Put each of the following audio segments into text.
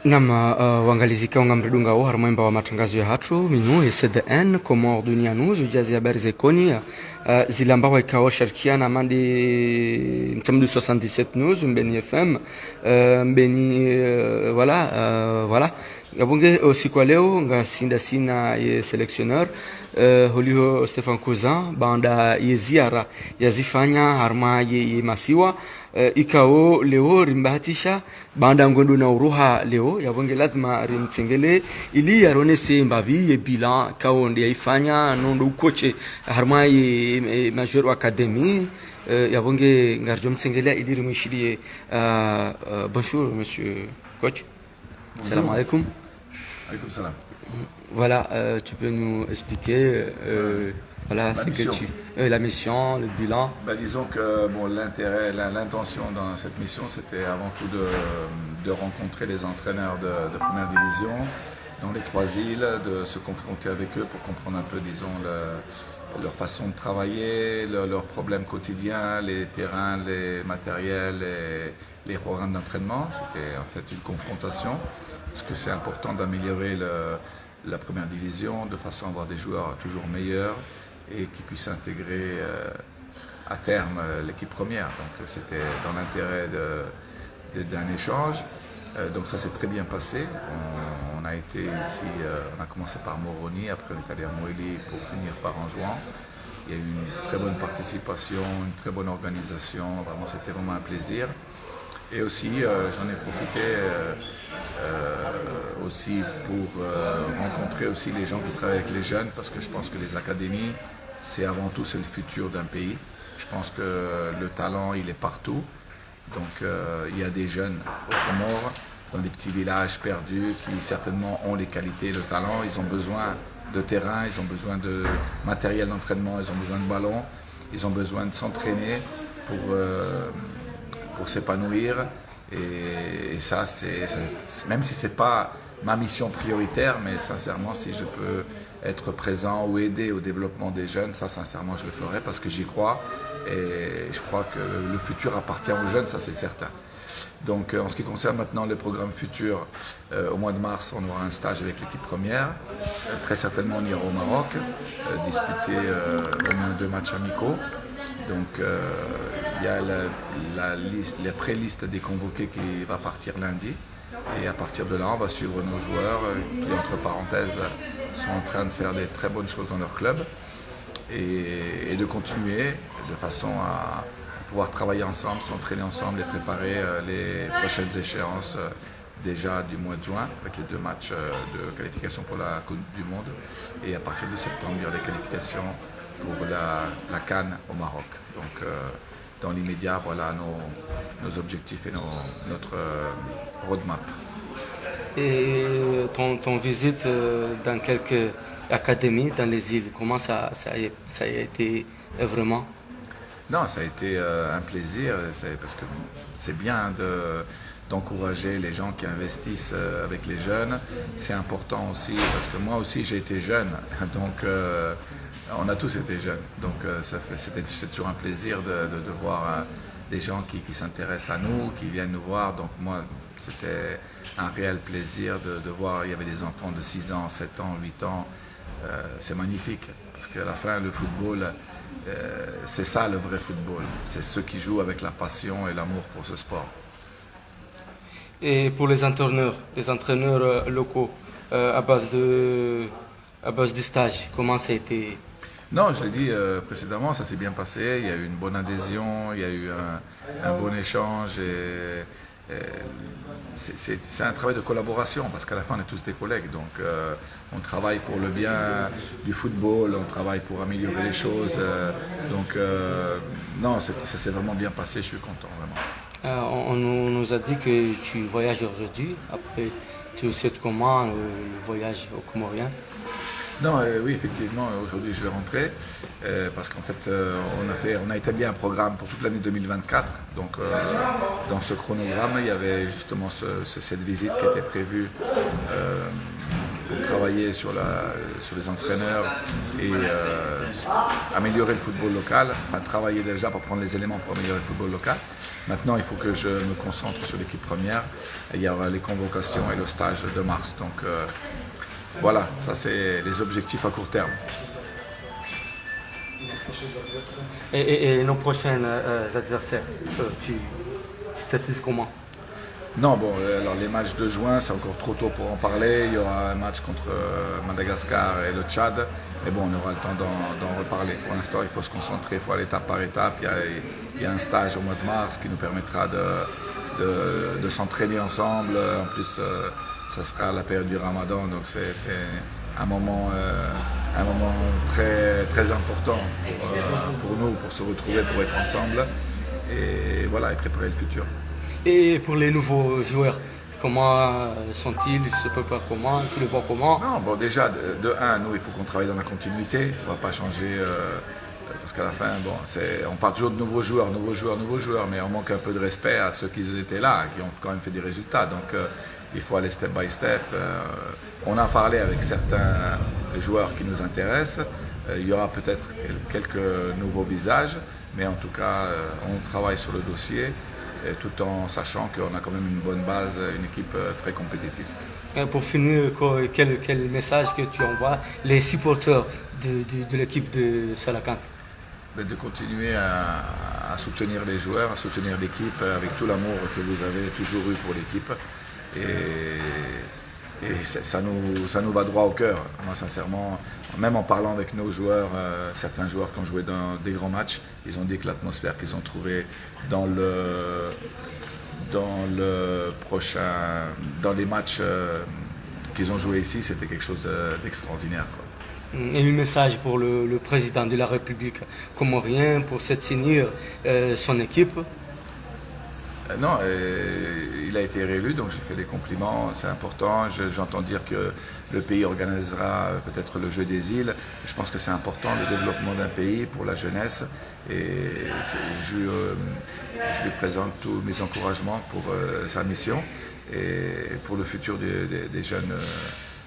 Uangalizika ungamridunga harumwemba wa matangazo ya hatu minu ECDN Comore Dunia News ujazi habari zekoni zile ambao ikao shirikiana mandi mtamdu 77 News mbeni FM mbeni voilà gabunge usiku leo ngasinda sina ye selectionneur Holio Stefan Cousin banda ye ziara yazifanya harma ye masiwa ikao leo rimbahatisha banda ngondo na uruha leo yabonge lazima rimtsengele ili yaronese mbabi ye bilan kao ndi yaifanya nondo ukoche harma ye major academy yabonge ngarjo mtsengele ili rimwishirie bonjour monsieur coach. Salam alaikum. Alaikum salam. Voilà, tu peux nous expliquer voilà, c'est que la mission, le bilan. Disons que bon, l'intérêt, l'intention dans cette mission, c'était avant tout de rencontrer les entraîneurs de première division dans les 3 îles, de se confronter avec eux pour comprendre un peu, disons, leur façon de travailler, leurs problèmes quotidiens, les terrains, les matériels, les programmes d'entraînement. C'était en fait une confrontation, parce que c'est important d'améliorer la première division de façon à avoir des joueurs toujours meilleurs et qui puissent intégrer à terme l'équipe première. Donc c'était dans l'intérêt d'un échange. Donc ça s'est très bien passé. On a été ici, on a commencé par Moroni, après on est allé à Moélie pour finir par Anjouan. Il y a eu une très bonne participation, une très bonne organisation, vraiment c'était vraiment un plaisir. Et aussi j'en ai profité aussi pour rencontrer aussi les gens qui travaillent avec les jeunes, parce que je pense que les académies, c'est avant tout le futur d'un pays. Je pense que le talent il est partout. Donc il y a des jeunes au Comores, dans des petits villages perdus, qui certainement ont les qualités, le talent. Ils ont besoin de terrain, ils ont besoin de matériel d'entraînement, ils ont besoin de ballons, ils ont besoin de s'entraîner pour s'épanouir. Et ça, même si ce n'est pas ma mission prioritaire, mais sincèrement, si je peux être présent ou aider au développement des jeunes, ça sincèrement je le ferai parce que j'y crois. Et je crois que le futur appartient aux jeunes, ça c'est certain. Donc en ce qui concerne maintenant le programme futur, au mois de mars on aura un stage avec l'équipe première. Très certainement on ira au Maroc, disputer au moins 2 matchs amicaux. Donc il y a la pré-liste des convoqués qui va partir lundi. Et à partir de là, on va suivre nos joueurs qui, entre parenthèses, sont en train de faire des très bonnes choses dans leur club. Et de continuer de façon à pouvoir travailler ensemble, s'entraîner ensemble et préparer les prochaines échéances déjà du mois de juin avec les 2 matchs de qualification pour la Coupe du Monde. Et à partir de septembre, il y aura des qualifications pour la CAN au Maroc. Donc dans l'immédiat, voilà nos objectifs et notre roadmap. Et ton visite dans quelques académies dans les îles, comment ça a été vraiment? Non, ça a été un plaisir, parce que c'est bien d'encourager les gens qui investissent avec les jeunes. C'est important aussi, parce que moi aussi j'ai été jeune, donc on a tous été jeunes. Donc c'est toujours un plaisir de voir des gens qui s'intéressent à nous, qui viennent nous voir. Donc moi, c'était un réel plaisir de voir, il y avait des enfants de 6 ans, 7 ans, 8 ans. C'est magnifique, parce qu'à la fin, le football, c'est ça le vrai football. C'est ceux qui jouent avec la passion et l'amour pour ce sport. Et pour les entraîneurs locaux, à base du stage, comment ça a été? Non, je l'ai dit précédemment, ça s'est bien passé, il y a eu une bonne adhésion, il y a eu un bon échange. C'est un travail de collaboration, parce qu'à la fin on est tous des collègues, donc on travaille pour le bien du football, on travaille pour améliorer les choses, donc non, ça s'est vraiment bien passé, je suis content vraiment. On nous a dit que tu voyages aujourd'hui, après tu sais comment le voyage au Comorien? Non, oui, effectivement, aujourd'hui je vais rentrer parce qu'en fait on a établi un programme pour toute l'année 2024. Donc dans ce chronogramme, il y avait justement cette visite qui était prévue pour travailler sur les entraîneurs et améliorer le football local, enfin travailler déjà pour prendre les éléments pour améliorer le football local. Maintenant, il faut que je me concentre sur l'équipe première. Et il y aura les convocations et le stage de mars. Donc voilà, ça c'est les objectifs à court terme. Et nos prochains adversaires, tu statues comment? Non, bon, alors les matchs de juin, c'est encore trop tôt pour en parler. Il y aura un match contre Madagascar et le Tchad. Mais bon, on aura le temps d'en reparler. Pour l'instant, il faut se concentrer, il faut aller étape par étape. Il y a un stage au mois de mars qui nous permettra de s'entraîner ensemble. En plus, ça sera la période du Ramadan, donc c'est un moment très, très important pour nous, pour se retrouver, pour être ensemble. Et voilà, et préparer le futur. Et pour les nouveaux joueurs, comment sont-ils? Je ne sais pas comment, tu les vois comment? Non, bon déjà, de un, nous, il faut qu'on travaille dans la continuité. On ne va pas changer, parce qu'à la fin, bon, on parle toujours de nouveaux joueurs, mais on manque un peu de respect à ceux qui étaient là, qui ont quand même fait des résultats. Donc, il faut aller step by step. On a parlé avec certains joueurs qui nous intéressent. Il y aura peut-être quelques nouveaux visages, mais en tout cas, on travaille sur le dossier, tout en sachant qu'on a quand même une bonne base, une équipe très compétitive. Pour finir, quel message que tu envoies les supporters de l'équipe de Salakant? De continuer à soutenir les joueurs, à soutenir l'équipe avec tout l'amour que vous avez toujours eu pour l'équipe. Et ça nous va droit au cœur. Moi, sincèrement, même en parlant avec nos joueurs, certains joueurs qui ont joué dans des grands matchs, ils ont dit que l'atmosphère qu'ils ont trouvée dans les matchs qu'ils ont joué ici, c'était quelque chose d'extraordinaire. Et un message pour le président de la République comorien pour soutenir son équipe? Non, il a été réélu, donc j'ai fait des compliments, c'est important. J'entends dire que le pays organisera peut-être le jeu des îles. Je pense que c'est important, le développement d'un pays pour la jeunesse. Et je lui présente tous mes encouragements pour sa mission et pour le futur des jeunes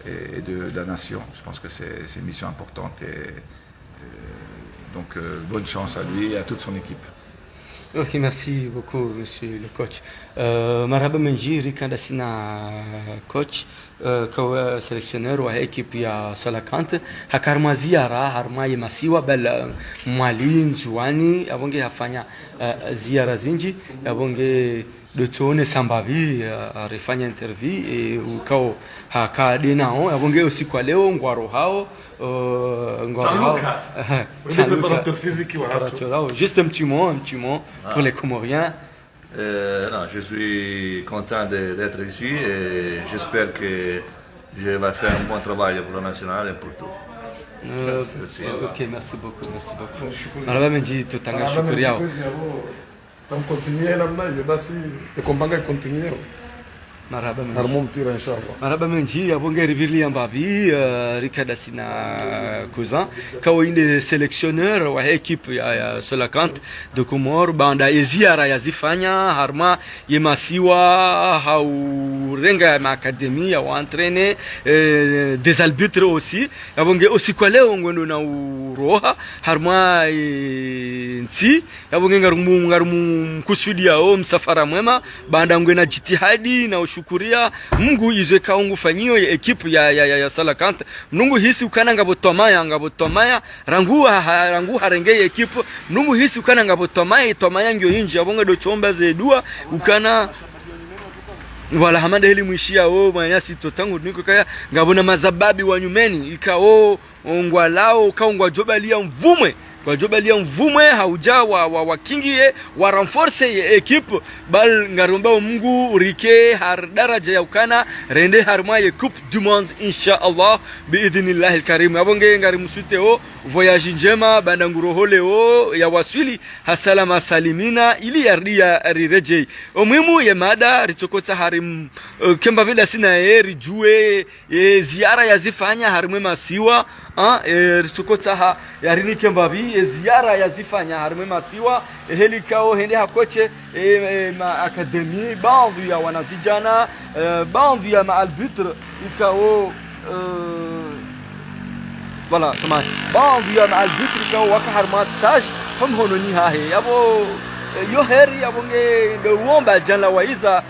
et de la nation. Je pense que c'est une mission importante. Donc bonne chance à lui et à toute son équipe. Ok, merci beaucoup, monsieur le coach. Marhaba Menji, Rikanda Sina coach, kawa sélectionneur wa équipe ya Salakant. Hakarma ziara, harma masiwa bel mwali njuani, abonge hafanya ziara zinji, abonge dotone sambavi arifanya interview ukao hakadi nao, abonge usiku leo ngwaro hao. Le préparateur physique. Juste un petit mot pour les Comoriens. Non, je suis content d'être ici et j'espère que je vais faire un bon travail pour le national et pour tout. Ok, merci beaucoup. Marhaba Menji, tutanga shukuri yao. On continue namna basi ikombanga continue. Marhaba Menji. Harmo mpira inshallah. Marhaba Menji, abonge rivili ambabi Rikada Sina cousin kawainde sélectionneur wa équipe ya Salakant de Comores banda eziara yazifanya harma yemasiwa haurenga ma académie ya entraîner des arbitres aussi abonge aussi kwa leo ngondo na uroha harma nti abonge ngarumu kusudi yao msafara mwema banda ngwe na jitihadi na shukuria Mungu izwe kaungu fanyiyo ya ekipu ya Salakant Mungu hisi ukana ngabotomaya rangu harenge ekipu Mungu hisi ukana ngabotomaya ngyo inji abonga do chomba zedua ukana wala hamanda hili mwishia manyasi totangu niko kaya ngabona mazababi wa nyumeni ikao ngwalao kaungwa jobalia mvumwe kwa jobalia mvumwe hauja wa kingie wa renforce equipe bal ngaromba Mungu rike har daraja ya ukana rende harma ye coupe du monde inshallah biidhnillah alkarim abonge ngari musute voyage njema bandanguro leo ya waswili hasalama salimina ili yardia rireje omuhimu ye mada ritokota harim kemba vile sina rijue ziara yazifanya harimwe masiwa ritokota yarini kembabi ziara yazifanya harimwe masiwa helikao hende hakoche ma akademi baadhi ya wanazijana baadhi ya maalbitre ikao voilà sama ba biya na albitri ka waka har ma stage fam hono ni ha he yabo yo heri yabo nge womba janla waiza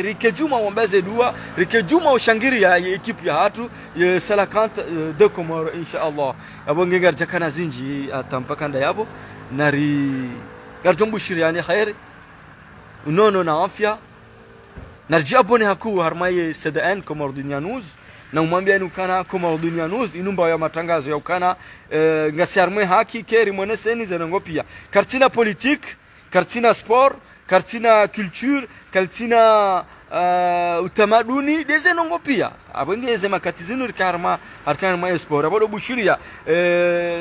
rike juma wombeze dua rike juma ushangiri ya ekipu ya hatu ya Salakant de Comore inshallah yabo nge garja kana zinji atampakanda yabo nari garjombu shiriani khairi unono na afya narji abone haku harmaye CDN Comore Dunia News na umwambia inu kana Comore Dunia News inumba ya matangazo ya ukana ngasiarmwe haki keri mwene seni zenongopia kartina politique kartina sport kartina culture kartina utamaduni dezenongopia abongeze makatizinu rikarma arkanma sport abodo bushiria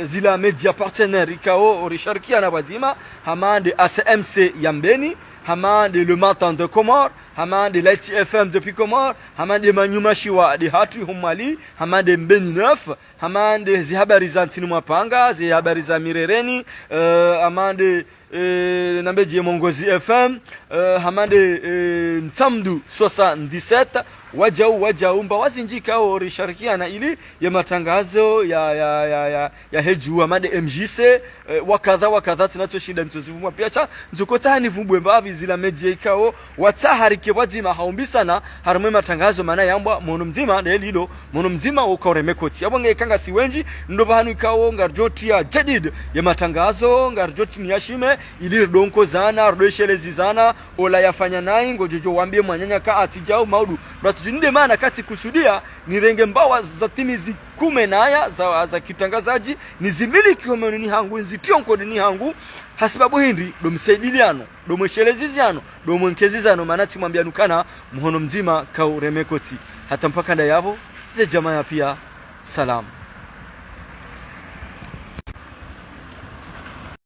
zila media partenaire ikao risharkia na bazima hamande ACMC Yambeni hamande le matin de Comore hamande Light FM depuis Comore hamande manyumashiwa de hatu humali hamande mbeni 9 hamande zihabari za ntini mwapanga zihabari za mirereni hamande nambeje Mongozi FM hamande Ntamdu 77 wajau mba wazinjika au risharikiana ili ya matangazo ya heju amade MJC wakadha tunachoshinda ntozivumwa piacha nzokota hani vumbwe mbabi zila media ikao wataharike wazima haumbisana harumwe matangazo mana yambwa mono mzima na lilo mono mzima ukauremekoti yabonge kanga siwenji ndo bahanu ikao ngarjoti ya jadid ya matangazo ngarjoti ni yashime ili donko zana rodeshelezi zana ola yafanya nai ngojojo wambie mwanyanya ka atijao maudu tunde maana kati kusudia ni renge mbawa za timizi kume naya za kitangazaji ni zimiliki ni hangu nzitio nkodi ni hangu hasibabu hindi do msaidiliano do mwesheleziziano do mwenkezizano manati mwambianukana mhono mzima kauremekoti hata mpaka nda yabo ze jamaa pia salam.